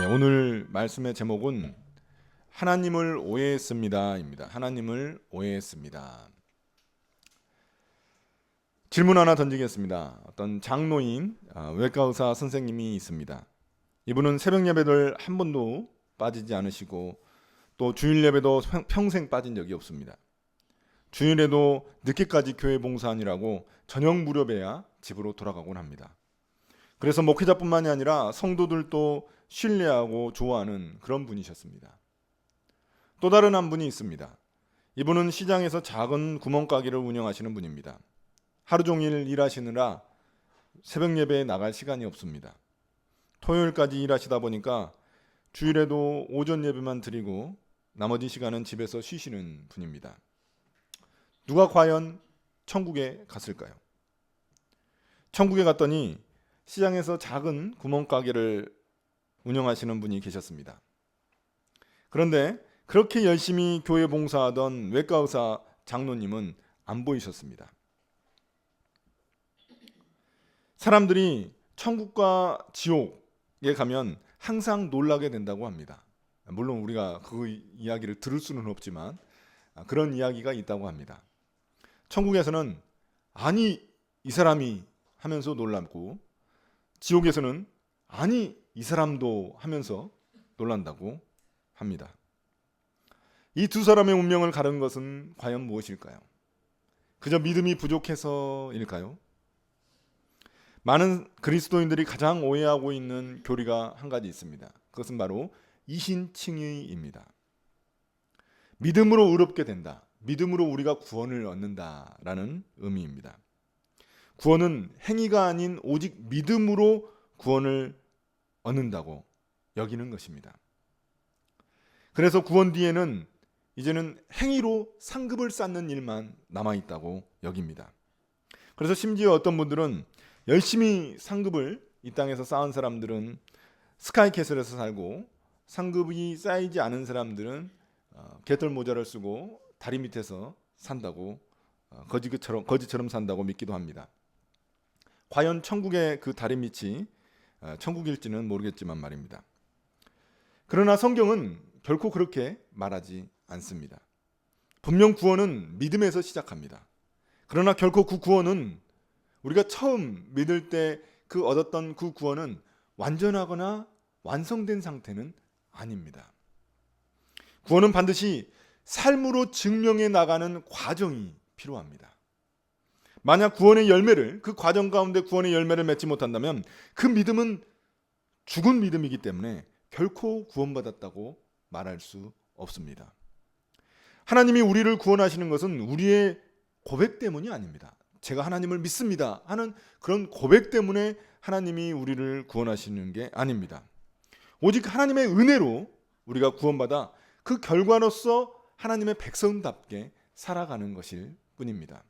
오늘 말씀의 제목은 하나님을 오해했습니다입니다. 하나님을 오해했습니다. 질문 하나 던지겠습니다. 어떤 장로인 외과 의사 선생님이 있습니다. 이분은 새벽 예배를 한 번도 빠지지 않으시고 또 주일 예배도 평생 빠진 적이 없습니다. 주일에도 늦게까지 교회 봉사하느라고 저녁 무렵에야 집으로 돌아가곤 합니다. 그래서 목회자뿐만이 아니라 성도들도 신뢰하고 좋아하는 그런 분이셨습니다. 또 다른 한 분이 있습니다. 이분은 시장에서 작은 구멍가게를 운영하시는 분입니다. 하루 종일 일하시느라 새벽 예배에 나갈 시간이 없습니다. 토요일까지 일하시다 보니까 주일에도 오전 예배만 드리고 나머지 시간은 집에서 쉬시는 분입니다. 누가 과연 천국에 갔을까요? 천국에 갔더니 시장에서 작은 구멍가게를 운영하시는 분이 계셨습니다. 그런데 그렇게 열심히 교회 봉사하던 외과의사 장로님은 안 보이셨습니다. 사람들이 천국과 지옥에 가면 항상 놀라게 된다고 합니다. 물론 우리가 그 이야기를 들을 수는 없지만 그런 이야기가 있다고 합니다. 천국에서는 아니 이 사람이 하면서 놀랍고 지옥에서는 아니 이 사람도 하면서 놀란다고 합니다. 이 두 사람의 운명을 가른 것은 과연 무엇일까요? 그저 믿음이 부족해서일까요? 많은 그리스도인들이 가장 오해하고 있는 교리가 한 가지 있습니다. 그것은 바로 이신칭의입니다. 믿음으로 의롭게 된다. 믿음으로 우리가 구원을 얻는다라는 의미입니다. 구원은 행위가 아닌 오직 믿음으로 구원을 얻는다고 여기는 것입니다. 그래서 구원 뒤에는 이제는 행위로 상급을 쌓는 일만 남아있다고 여깁니다. 그래서 심지어 어떤 분들은 열심히 상급을 이 땅에서 쌓은 사람들은 스카이캐슬에서 살고 상급이 쌓이지 않은 사람들은 개털 모자를 쓰고 다리 밑에서 산다고 거지처럼 산다고 믿기도 합니다. 과연 천국의 그 다리 밑이 천국일지는 모르겠지만 말입니다. 그러나 성경은 결코 그렇게 말하지 않습니다. 분명 구원은 믿음에서 시작합니다. 그러나 결코 그 구원은 우리가 처음 믿을 때 그 얻었던 그 구원은 완전하거나 완성된 상태는 아닙니다. 구원은 반드시 삶으로 증명해 나가는 과정이 필요합니다. 만약 구원의 열매를 그 과정 가운데 구원의 열매를 맺지 못한다면 그 믿음은 죽은 믿음이기 때문에 결코 구원받았다고 말할 수 없습니다. 하나님이 우리를 구원하시는 것은 우리의 고백 때문이 아닙니다. 제가 하나님을 믿습니다 하는 그런 고백 때문에 하나님이 우리를 구원하시는 게 아닙니다. 오직 하나님의 은혜로 우리가 구원받아 그 결과로서 하나님의 백성답게 살아가는 것일 뿐입니다.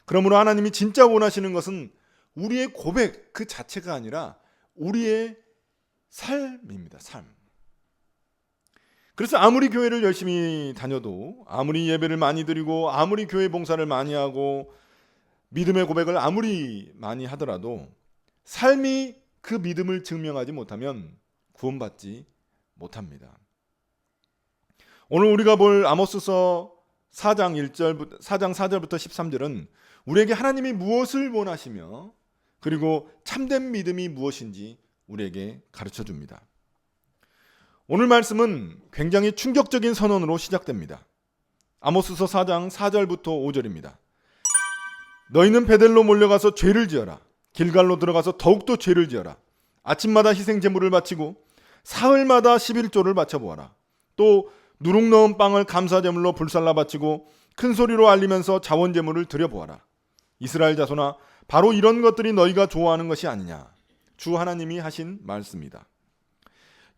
그러므로 하나님이 진짜 원하시는 것은 우리의 고백 그 자체가 아니라 우리의 삶입니다. 삶. 그래서 아무리 교회를 열심히 다녀도 아무리 예배를 많이 드리고 아무리 교회 봉사를 많이 하고 믿음의 고백을 아무리 많이 하더라도 삶이 그 믿음을 증명하지 못하면 구원받지 못합니다. 오늘 우리가 볼 아모스서 4장 4절부터 13절은 우리에게 하나님이 무엇을 원하시며 그리고 참된 믿음이 무엇인지 우리에게 가르쳐 줍니다. 오늘 말씀은 굉장히 충격적인 선언으로 시작됩니다. 아모스서 4장 4절부터 5절입니다. 너희는 베델로 몰려가서 죄를 지어라. 길갈로 들어가서 더욱더 죄를 지어라. 아침마다 희생 제물을 바치고 사흘마다 11조를 바쳐보아라. 또 누룩 넣은 빵을 감사 제물로 불살라 바치고 큰 소리로 알리면서 자원 제물을 드려보아라. 이스라엘 자손아, 바로 이런 것들이 너희가 좋아하는 것이 아니냐. 주 하나님이 하신 말씀이다.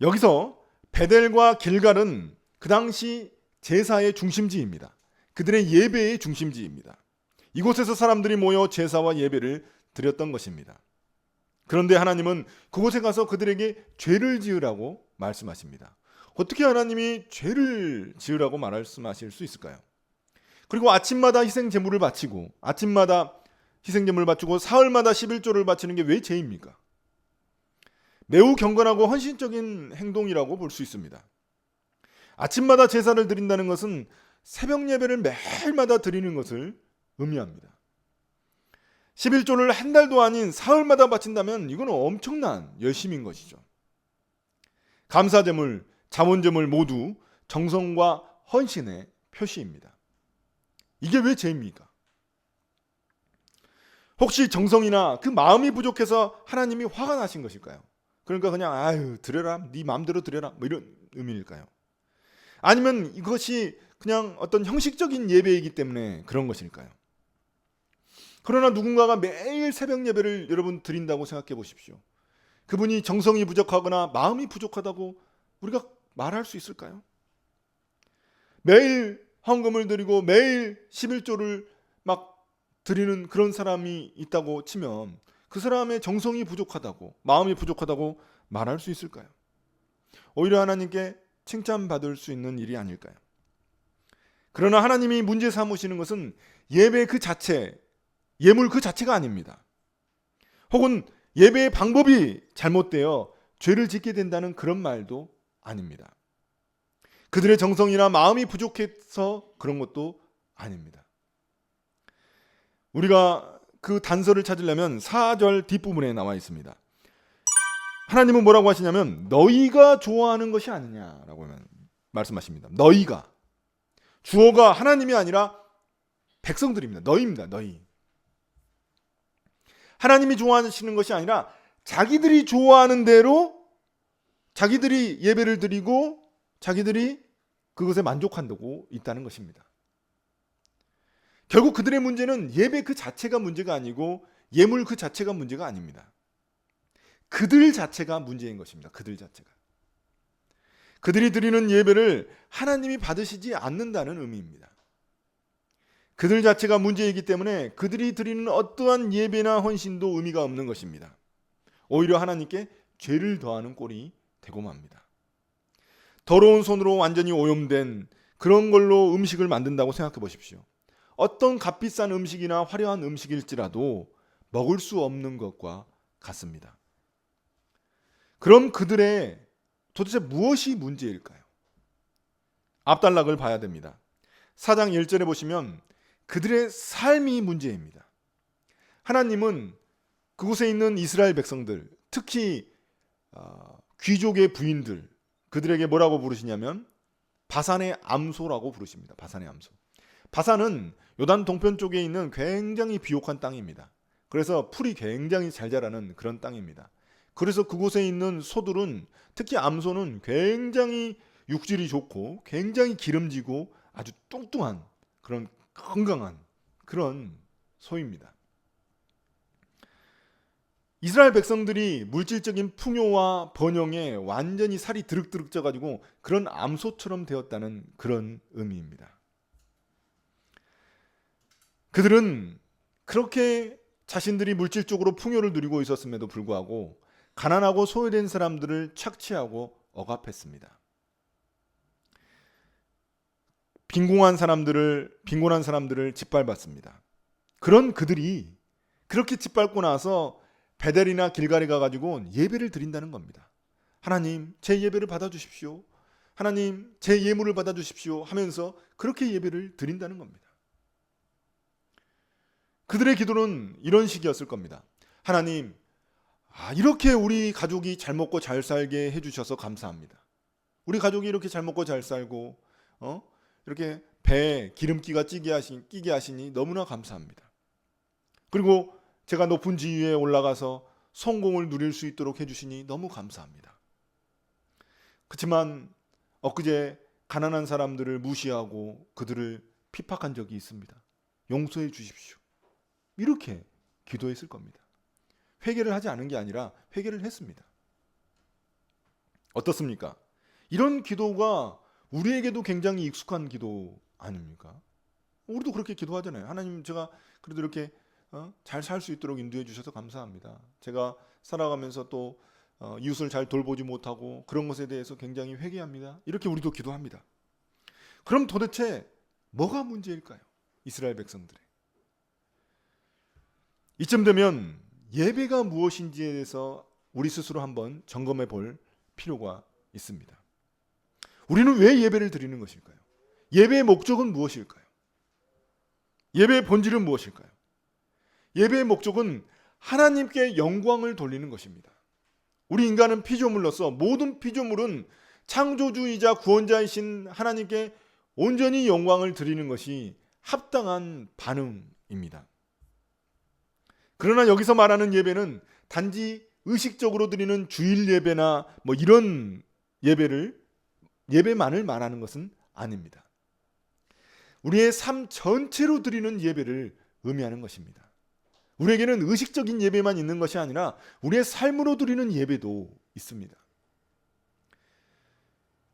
여기서 베델과 길갈은 그 당시 제사의 중심지입니다. 그들의 예배의 중심지입니다. 이곳에서 사람들이 모여 제사와 예배를 드렸던 것입니다. 그런데 하나님은 그곳에 가서 그들에게 죄를 지으라고 말씀하십니다. 어떻게 하나님이 죄를 지으라고 말씀하실 수 있을까요? 그리고 아침마다 희생 제물을 바치고 사흘마다 11조를 바치는 게 왜 죄입니까? 매우 경건하고 헌신적인 행동이라고 볼 수 있습니다. 아침마다 제사를 드린다는 것은 새벽 예배를 매일마다 드리는 것을 의미합니다. 11조를 한 달도 아닌 사흘마다 바친다면 이건 엄청난 열심인 것이죠. 감사제물, 자원제물 모두 정성과 헌신의 표시입니다. 이게 왜 죄입니까? 혹시 정성이나 그 마음이 부족해서 하나님이 화가 나신 것일까요? 그러니까 그냥 아유 드려라, 네 마음대로 드려라 뭐 이런 의미일까요? 아니면 이것이 그냥 어떤 형식적인 예배이기 때문에 그런 것일까요? 그러나 누군가가 매일 새벽 예배를 여러분 드린다고 생각해 보십시오. 그분이 정성이 부족하거나 마음이 부족하다고 우리가 말할 수 있을까요? 매일 헌금을 드리고 매일 11조를 막 드리는 그런 사람이 있다고 치면 그 사람의 정성이 부족하다고, 마음이 부족하다고 말할 수 있을까요? 오히려 하나님께 칭찬받을 수 있는 일이 아닐까요? 그러나 하나님이 문제 삼으시는 것은 예배 그 자체, 예물 그 자체가 아닙니다. 혹은 예배의 방법이 잘못되어 죄를 짓게 된다는 그런 말도 아닙니다. 그들의 정성이나 마음이 부족해서 그런 것도 아닙니다. 우리가 그 단서를 찾으려면 4절 뒷부분에 나와 있습니다. 하나님은 뭐라고 하시냐면 너희가 좋아하는 것이 아니냐라고 말씀하십니다. 너희가, 주어가 하나님이 아니라 백성들입니다. 너희입니다. 너희. 하나님이 좋아하시는 것이 아니라 자기들이 좋아하는 대로 자기들이 예배를 드리고 자기들이 그것에 만족한다고 있다는 것입니다. 결국 그들의 문제는 예배 그 자체가 문제가 아니고 예물 그 자체가 문제가 아닙니다. 그들 자체가 문제인 것입니다. 그들 자체가. 그들이 드리는 예배를 하나님이 받으시지 않는다는 의미입니다. 그들 자체가 문제이기 때문에 그들이 드리는 어떠한 예배나 헌신도 의미가 없는 것입니다. 오히려 하나님께 죄를 더하는 꼴이 되고 맙니다. 더러운 손으로 완전히 오염된 그런 걸로 음식을 만든다고 생각해 보십시오. 어떤 값비싼 음식이나 화려한 음식일지라도 먹을 수 없는 것과 같습니다. 그럼 그들의 도대체 무엇이 문제일까요? 앞단락을 봐야 됩니다. 4장 1절에 보시면 그들의 삶이 문제입니다. 하나님은 그곳에 있는 이스라엘 백성들, 특히 귀족의 부인들, 그들에게 뭐라고 부르시냐면 바산의 암소라고 부르십니다. 바산의 암소. 바산은 요단 동편 쪽에 있는 굉장히 비옥한 땅입니다. 그래서 풀이 굉장히 잘 자라는 그런 땅입니다. 그래서 그곳에 있는 소들은, 특히 암소는 굉장히 육질이 좋고 굉장히 기름지고 아주 뚱뚱한 그런 건강한 그런 소입니다. 이스라엘 백성들이 물질적인 풍요와 번영에 완전히 살이 드륵드륵 쪄가지고 그런 암소처럼 되었다는 그런 의미입니다. 그들은 그렇게 자신들이 물질적으로 풍요를 누리고 있었음에도 불구하고 가난하고 소외된 사람들을 착취하고 억압했습니다. 빈곤한 사람들을 짓밟았습니다. 그런 그들이 그렇게 짓밟고 나서 베델이나 길갈에 가가지고 예배를 드린다는 겁니다. 하나님, 제 예배를 받아주십시오. 하나님, 제 예물을 받아주십시오 하면서 그렇게 예배를 드린다는 겁니다. 그들의 기도는 이런 식이었을 겁니다. 하나님, 이렇게 우리 가족이 잘 먹고 잘 살게 해주셔서 감사합니다. 우리 가족이 이렇게 잘 먹고 잘 살고 이렇게 배에 기름기가 끼게 하시니 너무나 감사합니다. 그리고 제가 높은 지위에 올라가서 성공을 누릴 수 있도록 해주시니 너무 감사합니다. 그렇지만 엊그제 가난한 사람들을 무시하고 그들을 핍박한 적이 있습니다. 용서해 주십시오. 이렇게 기도했을 겁니다. 회개를 하지 않은 게 아니라 회개를 했습니다. 어떻습니까? 이런 기도가 우리에게도 굉장히 익숙한 기도 아닙니까? 우리도 그렇게 기도하잖아요. 하나님, 제가 그래도 이렇게 잘 살 수 있도록 인도해 주셔서 감사합니다. 제가 살아가면서 또 이웃을 잘 돌보지 못하고 그런 것에 대해서 굉장히 회개합니다. 이렇게 우리도 기도합니다. 그럼 도대체 뭐가 문제일까요? 이스라엘 백성들의. 이쯤 되면 예배가 무엇인지에 대해서 우리 스스로 한번 점검해 볼 필요가 있습니다. 우리는 왜 예배를 드리는 것일까요? 예배의 목적은 무엇일까요? 예배의 본질은 무엇일까요? 예배의 목적은 하나님께 영광을 돌리는 것입니다. 우리 인간은 피조물로서 모든 피조물은 창조주이자 구원자이신 하나님께 온전히 영광을 드리는 것이 합당한 반응입니다. 그러나 여기서 말하는 예배는 단지 의식적으로 드리는 주일 예배나 이런 예배만을 말하는 것은 아닙니다. 우리의 삶 전체로 드리는 예배를 의미하는 것입니다. 우리에게는 의식적인 예배만 있는 것이 아니라 우리의 삶으로 드리는 예배도 있습니다.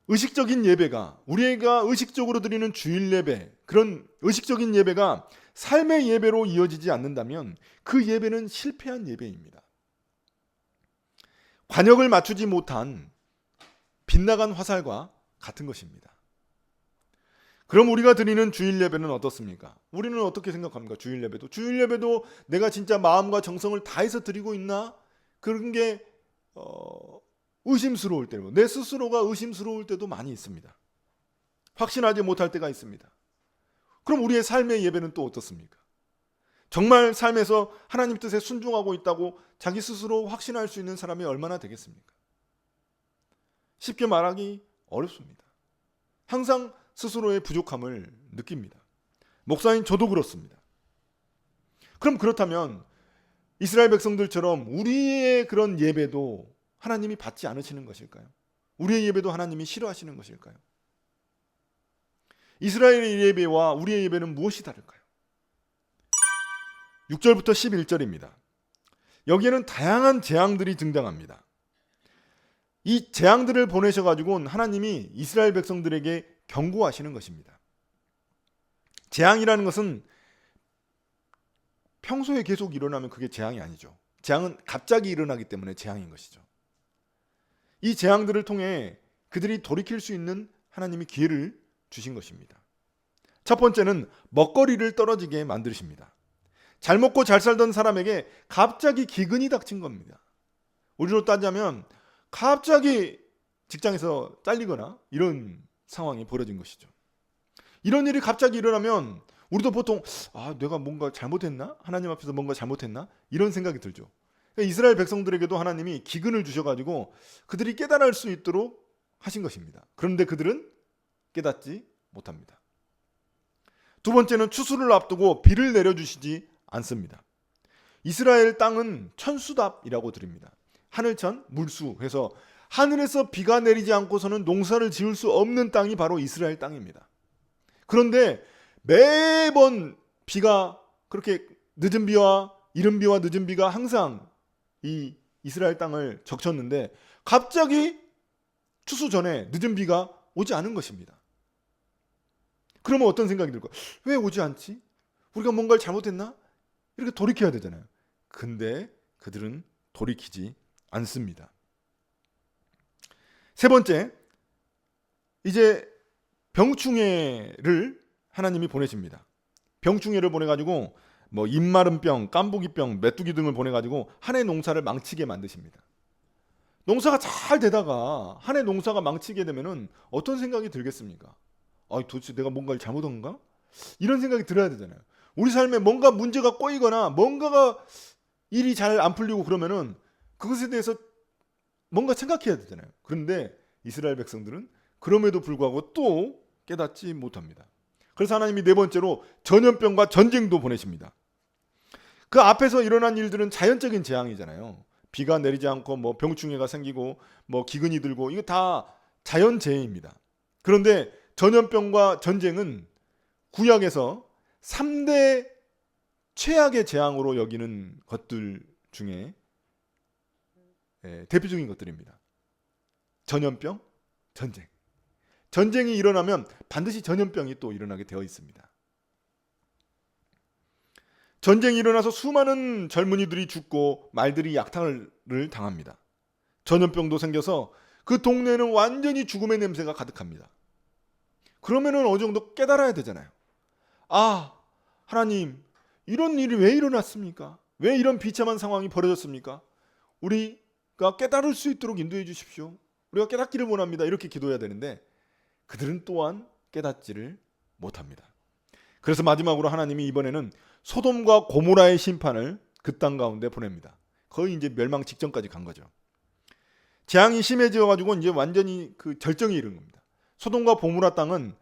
의식적인 예배가, 우리가 의식적으로 드리는 주일 예배, 그런 의식적인 예배가 삶의 예배로 이어지지 않는다면 그 예배는 실패한 예배입니다. 관역을 맞추지 못한 빗나간 화살과 같은 것입니다. 그럼 우리가 드리는 주일 예배는 어떻습니까? 우리는 어떻게 생각합니까? 주일 예배도 내가 진짜 마음과 정성을 다해서 드리고 있나? 그런 게 의심스러울 때고, 내 스스로가 의심스러울 때도 많이 있습니다. 확신하지 못할 때가 있습니다. 그럼 우리의 삶의 예배는 또 어떻습니까? 정말 삶에서 하나님 뜻에 순종하고 있다고 자기 스스로 확신할 수 있는 사람이 얼마나 되겠습니까? 쉽게 말하기 어렵습니다. 항상 스스로의 부족함을 느낍니다. 목사님, 저도 그렇습니다. 그럼 그렇다면 이스라엘 백성들처럼 우리의 그런 예배도 하나님이 받지 않으시는 것일까요? 우리의 예배도 하나님이 싫어하시는 것일까요? 이스라엘의 예배와 우리의 예배는 무엇이 다를까요? 6절부터 11절입니다. 여기에는 다양한 재앙들이 등장합니다. 이 재앙들을 보내셔가지고는 하나님이 이스라엘 백성들에게 경고하시는 것입니다. 재앙이라는 것은 평소에 계속 일어나면 그게 재앙이 아니죠. 재앙은 갑자기 일어나기 때문에 재앙인 것이죠. 이 재앙들을 통해 그들이 돌이킬 수 있는 하나님이 기회를 주신 것입니다. 첫 번째는 먹거리를 떨어지게 만드십니다. 잘 먹고 잘 살던 사람에게 갑자기 기근이 닥친 겁니다. 우리로 따지자면 갑자기 직장에서 잘리거나 이런 상황이 벌어진 것이죠. 이런 일이 갑자기 일어나면 우리도 보통 내가 뭔가 잘못했나? 하나님 앞에서 뭔가 잘못했나? 이런 생각이 들죠. 이스라엘 백성들에게도 하나님이 기근을 주셔가지고 그들이 깨달을 수 있도록 하신 것입니다. 그런데 그들은 깨닫지 못합니다. 두 번째는 추수를 앞두고 비를 내려주시지 않습니다. 이스라엘 땅은 천수답이라고 드립니다. 하늘천, 물수 해서 하늘에서 비가 내리지 않고서는 농사를 지을 수 없는 땅이 바로 이스라엘 땅입니다. 그런데 매번 비가 그렇게 늦은 비와 이른 비와 늦은 비가 항상 이 이스라엘 땅을 적쳤는데 갑자기 추수 전에 늦은 비가 오지 않은 것입니다. 그러면 어떤 생각이 들까요? 왜 오지 않지? 우리가 뭔가를 잘못했나? 이렇게 돌이켜야 되잖아요. 근데 그들은 돌이키지 않습니다. 세 번째, 이제 병충해를 하나님이 보내십니다. 병충해를 보내가지고 입마른 병, 깐부기병, 메뚜기 등을 보내가지고 한 해 농사를 망치게 만드십니다. 농사가 잘 되다가 한 해 농사가 망치게 되면은 어떤 생각이 들겠습니까? 도대체 내가 뭔가를 잘못한가? 이런 생각이 들어야 되잖아요. 우리 삶에 뭔가 문제가 꼬이거나 뭔가가 일이 잘 안 풀리고 그러면은 그것에 대해서 뭔가 생각해야 되잖아요. 그런데 이스라엘 백성들은 그럼에도 불구하고 또 깨닫지 못합니다. 그래서 하나님이 네 번째로 전염병과 전쟁도 보내십니다. 그 앞에서 일어난 일들은 자연적인 재앙이잖아요. 비가 내리지 않고 병충해가 생기고 기근이 들고 이거 다 자연재해입니다. 그런데 전염병과 전쟁은 구약에서 3대 최악의 재앙으로 여기는 것들 중에 대표적인 것들입니다. 전염병, 전쟁. 전쟁이 일어나면 반드시 전염병이 또 일어나게 되어 있습니다. 전쟁이 일어나서 수많은 젊은이들이 죽고 말들이 약탈을 당합니다. 전염병도 생겨서 그 동네는 완전히 죽음의 냄새가 가득합니다. 그러면은 어느 정도 깨달아야 되잖아요. 하나님, 이런 일이 왜 일어났습니까? 왜 이런 비참한 상황이 벌어졌습니까? 우리 우리가 깨달을 수 있도록 인도해 주십시오. 우리가 깨닫기를 원합니다. 이렇게 기도해야 되는데 그들은 또한 깨닫지를 못합니다. 그래서 마지막으로 하나님이 이번에는 소돔과 고모라의 심판을 그 땅 가운데 보냅니다. 거의 이제 멸망 직전까지 간 거죠. 재앙이 심해져 가지고 이제 완전히 그 절정에 이른 겁니다. 소돔과 고모라 땅은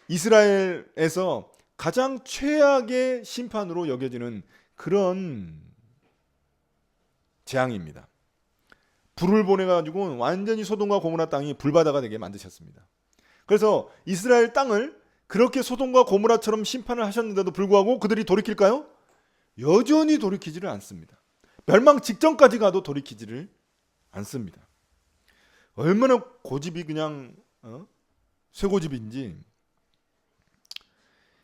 이스라엘에서 가장 최악의 심판으로 여겨지는 그런 재앙입니다. 불을 보내가지고 완전히 소돔과 고모라 땅이 불바다가 되게 만드셨습니다. 그래서 이스라엘 땅을 그렇게 소돔과 고모라처럼 심판을 하셨는데도 불구하고 그들이 돌이킬까요? 여전히 돌이키지를 않습니다. 멸망 직전까지 가도 돌이키지를 않습니다. 얼마나 고집이 그냥 쇠고집인지.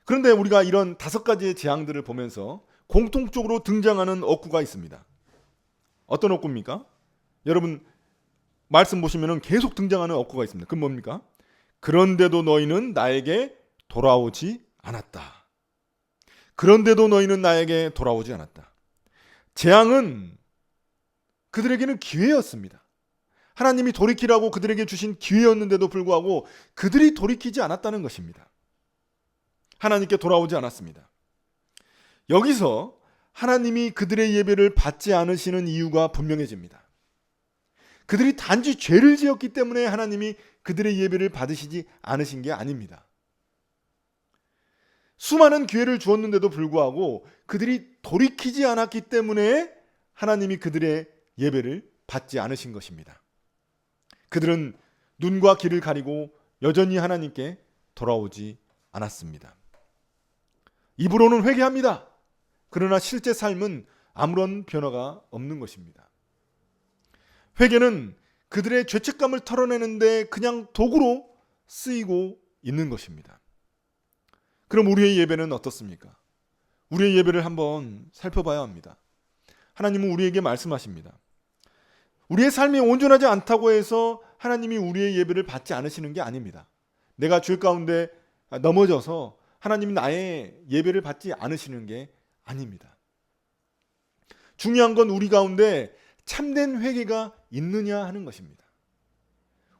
그런데 우리가 이런 5가지의 재앙들을 보면서 공통적으로 등장하는 어구가 있습니다. 어떤 어구입니까? 여러분 말씀 보시면 계속 등장하는 어구가 있습니다. 그건 뭡니까? 그런데도 너희는 나에게 돌아오지 않았다. 그런데도 너희는 나에게 돌아오지 않았다. 재앙은 그들에게는 기회였습니다. 하나님이 돌이키라고 그들에게 주신 기회였는데도 불구하고 그들이 돌이키지 않았다는 것입니다. 하나님께 돌아오지 않았습니다. 여기서 하나님이 그들의 예배를 받지 않으시는 이유가 분명해집니다. 그들이 단지 죄를 지었기 때문에 하나님이 그들의 예배를 받으시지 않으신 게 아닙니다. 수많은 기회를 주었는데도 불구하고 그들이 돌이키지 않았기 때문에 하나님이 그들의 예배를 받지 않으신 것입니다. 그들은 눈과 귀를 가리고 여전히 하나님께 돌아오지 않았습니다. 입으로는 회개합니다. 그러나 실제 삶은 아무런 변화가 없는 것입니다. 회개는 그들의 죄책감을 털어내는데 그냥 도구로 쓰이고 있는 것입니다. 그럼 우리의 예배는 어떻습니까? 우리의 예배를 한번 살펴봐야 합니다. 하나님은 우리에게 말씀하십니다. 우리의 삶이 온전하지 않다고 해서 하나님이 우리의 예배를 받지 않으시는 게 아닙니다. 내가 죄 가운데 넘어져서 하나님이 나의 예배를 받지 않으시는 게 아닙니다. 중요한 건 우리 가운데 참된 회개가 있느냐 하는 것입니다.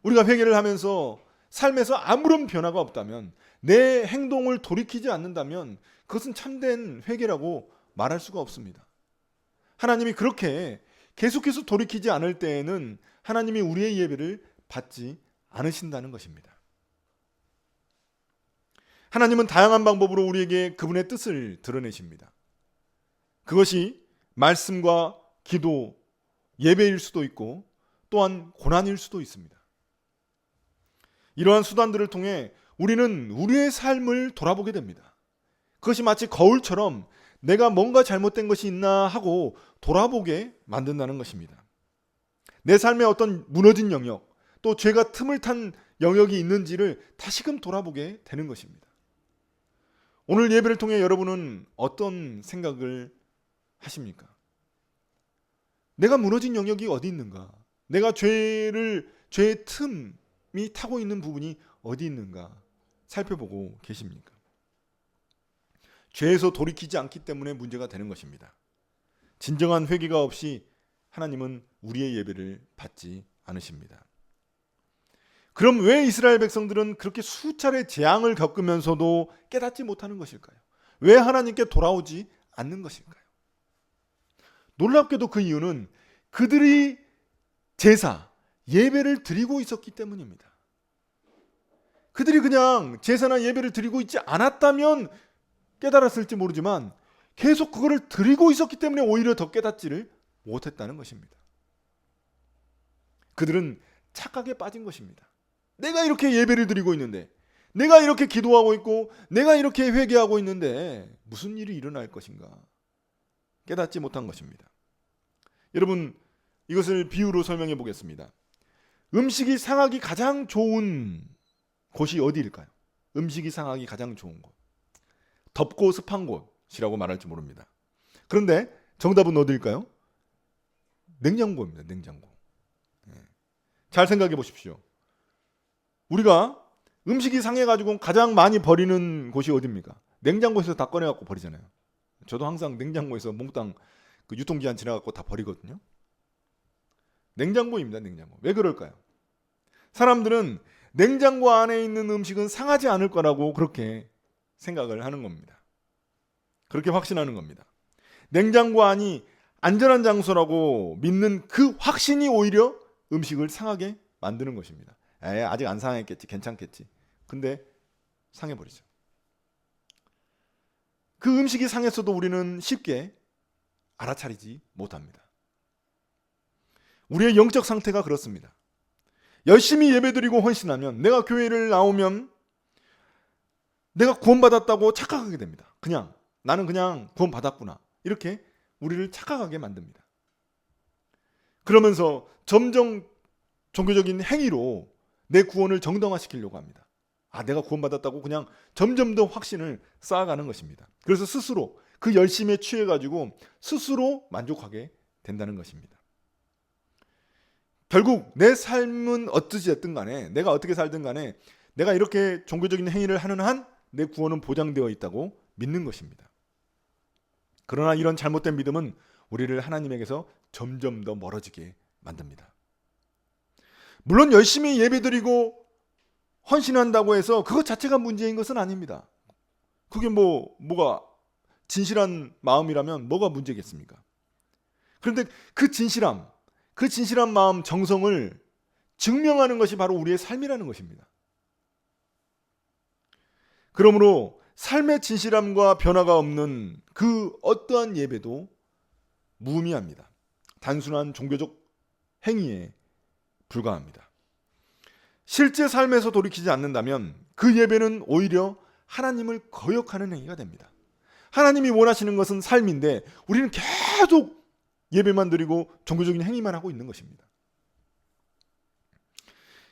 우리가 회개를 하면서 삶에서 아무런 변화가 없다면, 내 행동을 돌이키지 않는다면 그것은 참된 회개라고 말할 수가 없습니다. 하나님이 그렇게 계속해서 돌이키지 않을 때에는 하나님이 우리의 예배를 받지 않으신다는 것입니다. 하나님은 다양한 방법으로 우리에게 그분의 뜻을 드러내십니다. 그것이 말씀과 기도, 예배일 수도 있고 또한 고난일 수도 있습니다. 이러한 수단들을 통해 우리는 우리의 삶을 돌아보게 됩니다. 그것이 마치 거울처럼 내가 뭔가 잘못된 것이 있나 하고 돌아보게 만든다는 것입니다. 내 삶에 어떤 무너진 영역, 또 죄가 틈을 탄 영역이 있는지를 다시금 돌아보게 되는 것입니다. 오늘 예배를 통해 여러분은 어떤 생각을 하십니까? 내가 무너진 영역이 어디 있는가? 내가 죄의 틈이 타고 있는 부분이 어디 있는가 살펴보고 계십니까? 죄에서 돌이키지 않기 때문에 문제가 되는 것입니다. 진정한 회개가 없이 하나님은 우리의 예배를 받지 않으십니다. 그럼 왜 이스라엘 백성들은 그렇게 수차례 재앙을 겪으면서도 깨닫지 못하는 것일까요? 왜 하나님께 돌아오지 않는 것일까요? 놀랍게도 그 이유는 그들이 제사, 예배를 드리고 있었기 때문입니다. 그들이 그냥 제사나 예배를 드리고 있지 않았다면 깨달았을지 모르지만 계속 그거를 드리고 있었기 때문에 오히려 더 깨닫지를 못했다는 것입니다. 그들은 착각에 빠진 것입니다. 내가 이렇게 예배를 드리고 있는데, 내가 이렇게 기도하고 있고, 내가 이렇게 회개하고 있는데 무슨 일이 일어날 것인가 깨닫지 못한 것입니다. 여러분, 이것을 비유로 설명해 보겠습니다. 음식이 상하기 가장 좋은 곳이 어디일까요? 음식이 상하기 가장 좋은 곳. 덥고 습한 곳이라고 말할지 모릅니다. 그런데 정답은 어디일까요? 냉장고입니다. 냉장고. 잘 생각해 보십시오. 우리가 음식이 상해가지고 가장 많이 버리는 곳이 어디입니까? 냉장고에서 다 꺼내갖고 버리잖아요. 저도 항상 냉장고에서 몽땅 그 유통기한 지나갖고 다 버리거든요. 냉장고입니다. 냉장고. 왜 그럴까요? 사람들은 냉장고 안에 있는 음식은 상하지 않을 거라고 그렇게 생각을 하는 겁니다. 그렇게 확신하는 겁니다. 냉장고 안이 안전한 장소라고 믿는 그 확신이 오히려 음식을 상하게 만드는 것입니다. 아직 안 상했겠지, 괜찮겠지. 근데 상해버리죠. 그 음식이 상했어도 우리는 쉽게 알아차리지 못합니다. 우리의 영적 상태가 그렇습니다. 열심히 예배드리고 헌신하면, 내가 교회를 나오면 내가 구원받았다고 착각하게 됩니다. 나는 그냥 구원받았구나, 이렇게 우리를 착각하게 만듭니다. 그러면서 점점 종교적인 행위로 내 구원을 정당화시키려고 합니다. 내가 구원받았다고 그냥 점점 더 확신을 쌓아가는 것입니다. 그래서 스스로 그 열심에 취해가지고 스스로 만족하게 된다는 것입니다. 결국 내 삶은 어떻게 됐든 간에, 내가 어떻게 살든 간에, 내가 이렇게 종교적인 행위를 하는 한 내 구원은 보장되어 있다고 믿는 것입니다. 그러나 이런 잘못된 믿음은 우리를 하나님에게서 점점 더 멀어지게 만듭니다. 물론 열심히 예배드리고 헌신한다고 해서 그것 자체가 문제인 것은 아닙니다. 그게 뭐가 진실한 마음이라면 뭐가 문제겠습니까? 그런데 그 진실한 마음, 정성을 증명하는 것이 바로 우리의 삶이라는 것입니다. 그러므로 삶의 진실함과 변화가 없는 그 어떠한 예배도 무의미합니다. 단순한 종교적 행위에 불과합니다. 실제 삶에서 돌이키지 않는다면 그 예배는 오히려 하나님을 거역하는 행위가 됩니다. 하나님이 원하시는 것은 삶인데 우리는 계속 예배만 드리고 종교적인 행위만 하고 있는 것입니다.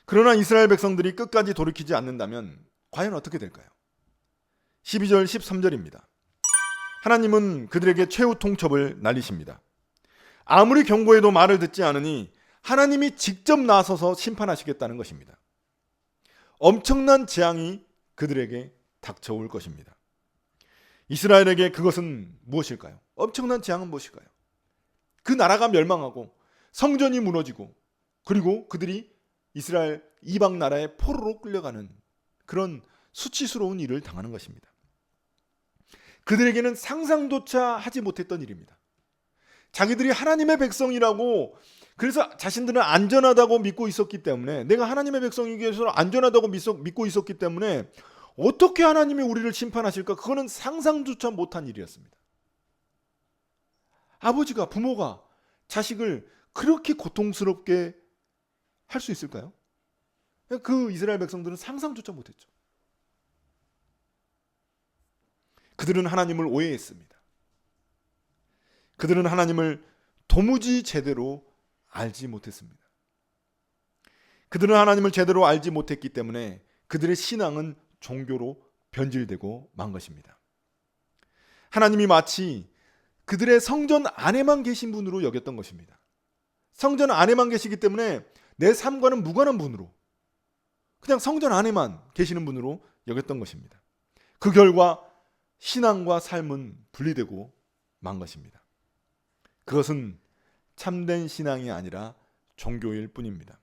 그러나 이스라엘 백성들이 끝까지 돌이키지 않는다면 과연 어떻게 될까요? 12절 13절입니다. 하나님은 그들에게 최후 통첩을 날리십니다. 아무리 경고해도 말을 듣지 않으니 하나님이 직접 나서서 심판하시겠다는 것입니다. 엄청난 재앙이 그들에게 닥쳐올 것입니다. 이스라엘에게 그것은 무엇일까요? 엄청난 재앙은 무엇일까요? 그 나라가 멸망하고 성전이 무너지고, 그리고 그들이 이스라엘 이방 나라의 포로로 끌려가는 그런 수치스러운 일을 당하는 것입니다. 그들에게는 상상조차 하지 못했던 일입니다. 자기들이 하나님의 백성이라고, 그래서 자신들은 안전하다고 믿고 있었기 때문에, 내가 하나님의 백성이기 위해서 안전하다고 믿고 있었기 때문에 어떻게 하나님이 우리를 심판하실까? 그거는 상상조차 못한 일이었습니다. 아버지가, 부모가 자식을 그렇게 고통스럽게 할 수 있을까요? 그 이스라엘 백성들은 상상조차 못했죠. 그들은 하나님을 오해했습니다. 그들은 하나님을 도무지 제대로 알지 못했습니다. 그들은 하나님을 제대로 알지 못했기 때문에 그들의 신앙은 종교로 변질되고 만 것입니다. 하나님이 마치 그들의 성전 안에만 계신 분으로 여겼던 것입니다. 성전 안에만 계시기 때문에 내 삶과는 무관한 분으로, 그냥 성전 안에만 계시는 분으로 여겼던 것입니다. 그 결과 신앙과 삶은 분리되고 만 것입니다. 그것은 참된 신앙이 아니라 종교일 뿐입니다.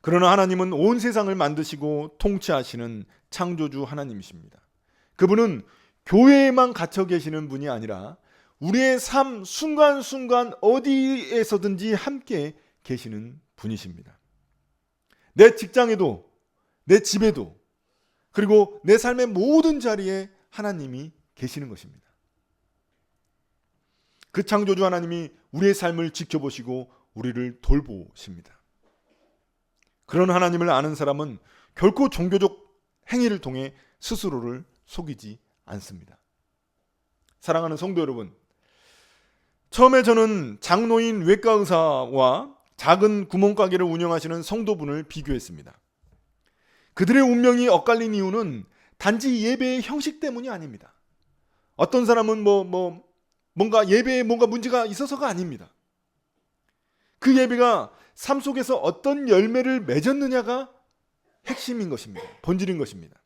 그러나 하나님은 온 세상을 만드시고 통치하시는 창조주 하나님이십니다. 그분은 교회에만 갇혀 계시는 분이 아니라 우리의 삶 순간순간 어디에서든지 함께 계시는 분이십니다. 내 직장에도, 내 집에도, 그리고 내 삶의 모든 자리에 하나님이 계시는 것입니다. 그 창조주 하나님이 우리의 삶을 지켜보시고 우리를 돌보십니다. 그런 하나님을 아는 사람은 결코 종교적 행위를 통해 스스로를 속이지 않습니다. 사랑하는 성도 여러분, 처음에 저는 장로인 외과 의사와 작은 구멍가게를 운영하시는 성도분을 비교했습니다. 그들의 운명이 엇갈린 이유는 단지 예배의 형식 때문이 아닙니다. 어떤 사람은 뭔가 예배에 뭔가 문제가 있어서가 아닙니다. 그 예배가 삶 속에서 어떤 열매를 맺었느냐가 핵심인 것입니다. 본질인 것입니다.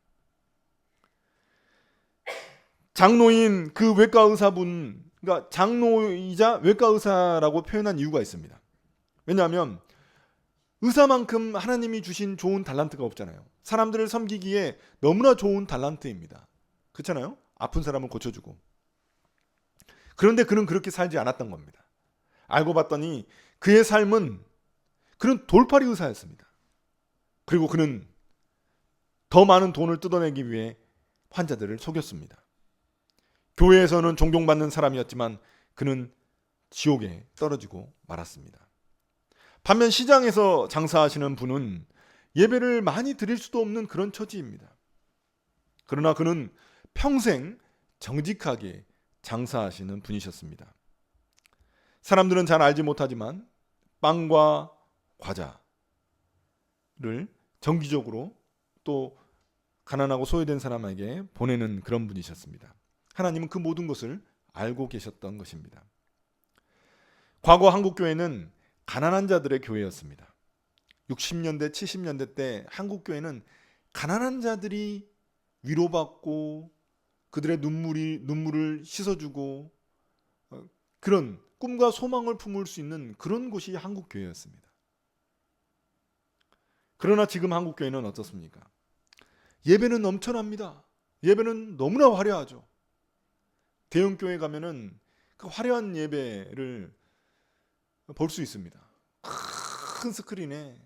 장로인 그 외과 의사분, 그러니까 장로이자 외과 의사라고 표현한 이유가 있습니다. 왜냐하면 의사만큼 하나님이 주신 좋은 달란트가 없잖아요. 사람들을 섬기기에 너무나 좋은 달란트입니다. 그렇잖아요? 아픈 사람을 고쳐주고. 그런데 그는 그렇게 살지 않았던 겁니다. 알고 봤더니 그의 삶은, 그는 돌팔이 의사였습니다. 그리고 그는 더 많은 돈을 뜯어내기 위해 환자들을 속였습니다. 교회에서는 존경받는 사람이었지만 그는 지옥에 떨어지고 말았습니다. 반면 시장에서 장사하시는 분은 예배를 많이 드릴 수도 없는 그런 처지입니다. 그러나 그는 평생 정직하게 장사하시는 분이셨습니다. 사람들은 잘 알지 못하지만 빵과 과자를 정기적으로 또 가난하고 소외된 사람에게 보내는 그런 분이셨습니다. 하나님은 그 모든 것을 알고 계셨던 것입니다. 과거 한국교회는 가난한 자들의 교회였습니다. 60년대, 70년대 때 한국교회는 가난한 자들이 위로받고 그들의 눈물을 씻어주고 그런 꿈과 소망을 품을 수 있는 그런 곳이 한국교회였습니다. 그러나 지금 한국교회는 어떻습니까? 예배는 넘쳐납니다. 예배는 너무나 화려하죠. 대형교회 가면은 그 화려한 예배를 볼 수 있습니다. 큰 스크린에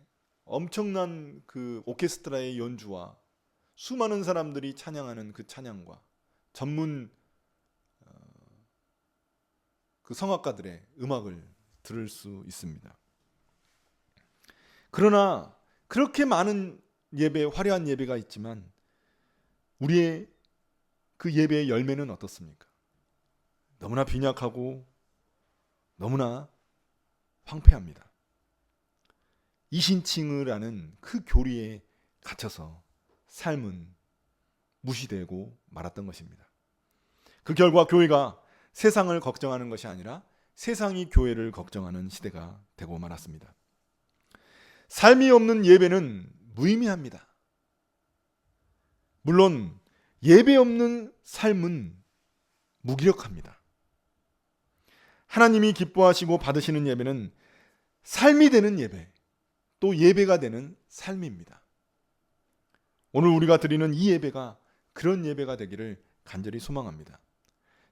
엄청난 그 오케스트라의 연주와 수많은 사람들이 찬양하는 그 찬양과 전문 그 성악가들의 음악을 들을 수 있습니다. 그러나 그렇게 많은 예배, 화려한 예배가 있지만 우리의 그 예배의 열매는 어떻습니까? 너무나 빈약하고 너무나 황폐합니다. 이신칭의라는 그 교리에 갇혀서 삶은 무시되고 말았던 것입니다. 그 결과 교회가 세상을 걱정하는 것이 아니라 세상이 교회를 걱정하는 시대가 되고 말았습니다. 삶이 없는 예배는 무의미합니다. 물론 예배 없는 삶은 무기력합니다. 하나님이 기뻐하시고 받으시는 예배는 삶이 되는 예배, 또 예배가 되는 삶입니다. 오늘 우리가 드리는 이 예배가 그런 예배가 되기를 간절히 소망합니다.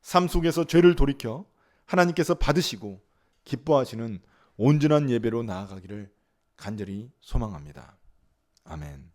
삶 속에서 죄를 돌이켜 하나님께서 받으시고 기뻐하시는 온전한 예배로 나아가기를 간절히 소망합니다. 아멘.